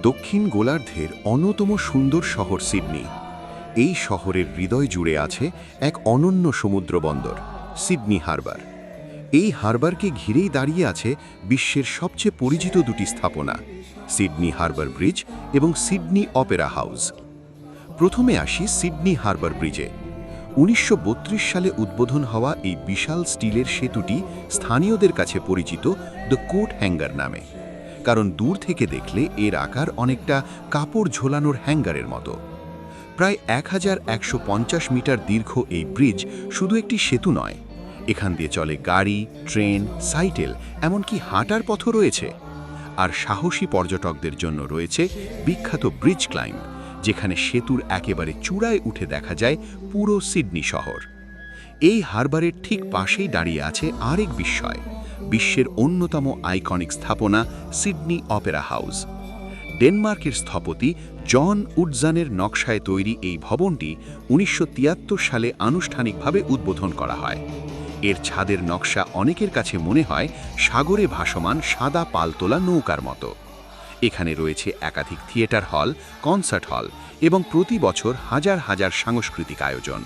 দক্ষিণ গোলার্ধের অন্যতম সুন্দর শহর সিডনি। এই শহরের হৃদয় জুড়ে আছে এক অনন্য সমুদ্র বন্দর, সিডনি হারবার। এই হারবারকে ঘিরেই দাঁড়িয়ে আছে বিশ্বের সবচেয়ে পরিচিত দুটি স্থাপনা, সিডনি হারবার ব্রিজ এবং সিডনি অপেরা হাউস। প্রথমে আসি সিডনি হারবার ব্রিজে। 1932 সালে উদ্বোধন হওয়া এই বিশাল স্টিলের সেতুটি স্থানীয়দের কাছে পরিচিত দ্য কোট হ্যাঙ্গার নামে, কারণ দূর থেকে দেখলে এর আকার অনেকটা কাপড় ঝোলানোর হ্যাঙ্গারের মতো। প্রায় 1150 মিটার দীর্ঘ এই ব্রিজ শুধু একটি সেতু নয়, এখান দিয়ে চলে গাড়ি, ট্রেন, সাইকেল, এমনকি হাঁটার পথও রয়েছে। আর সাহসী পর্যটকদের জন্য রয়েছে বিখ্যাত ব্রিজ ক্লাইম্ব, যেখানে সেতুর একেবারে চূড়ায় উঠে দেখা যায় পুরো সিডনি শহর। এই হারবারের ঠিক পাশেই দাঁড়িয়ে আছে আরেক বিস্ময়, বিশ্বের অন্যতম আইকনিক স্থাপনা সিডনি অপেরা হাউস। ডেনমার্কের স্থপতি জন উডজানের নকশায় তৈরি এই ভবনটি 1973 সালে আনুষ্ঠানিকভাবে উদ্বোধন করা হয়। এর ছাদের নকশা অনেকের কাছে মনে হয় সাগরে ভাসমান সাদা পালতোলা নৌকার মতো। এখানে রয়েছে একাধিক থিয়েটার হল, কনসার্ট হল এবং প্রতি বছর হাজার হাজার সাংস্কৃতিক আয়োজন।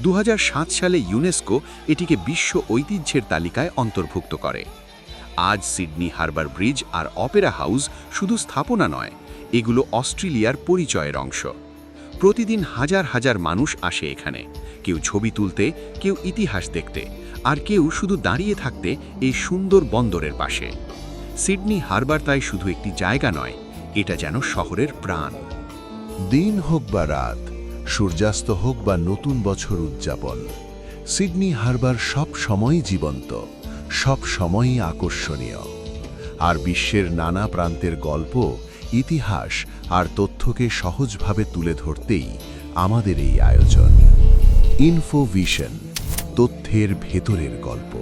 2007 সালে ইউনেস্কো এটিকে বিশ্ব ঐতিহ্যের তালিকায় অন্তর্ভুক্ত করে। আজ সিডনি হারবার ব্রিজ আর অপেরা হাউস শুধু স্থাপনা নয়, এগুলো অস্ট্রেলিয়ার পরিচয়ের অংশ। প্রতিদিন হাজার হাজার মানুষ আসে এখানে, কেউ ছবি তুলতে, কেউ ইতিহাস দেখতে, আর কেউ শুধু দাঁড়িয়ে থাকতে এই সুন্দর বন্দরের পাশে। সিডনি হারবার তাই শুধু একটি জায়গা নয়, এটা যেন শহরের প্রাণ। দিন হোক বা রাত, সূর্যাস্ত হোক বা নতুন বছর উদযাপন, সিডনি হারবার সব সময়ই জীবন্ত, সব সময়ই আকর্ষণীয়। আর বিশ্বের নানা প্রান্তের গল্প, ইতিহাস আর তথ্যকে সহজভাবে তুলে ধরতেই আমাদের এই আয়োজন। ইনফোভিশন, তথ্যের ভেতরের গল্প।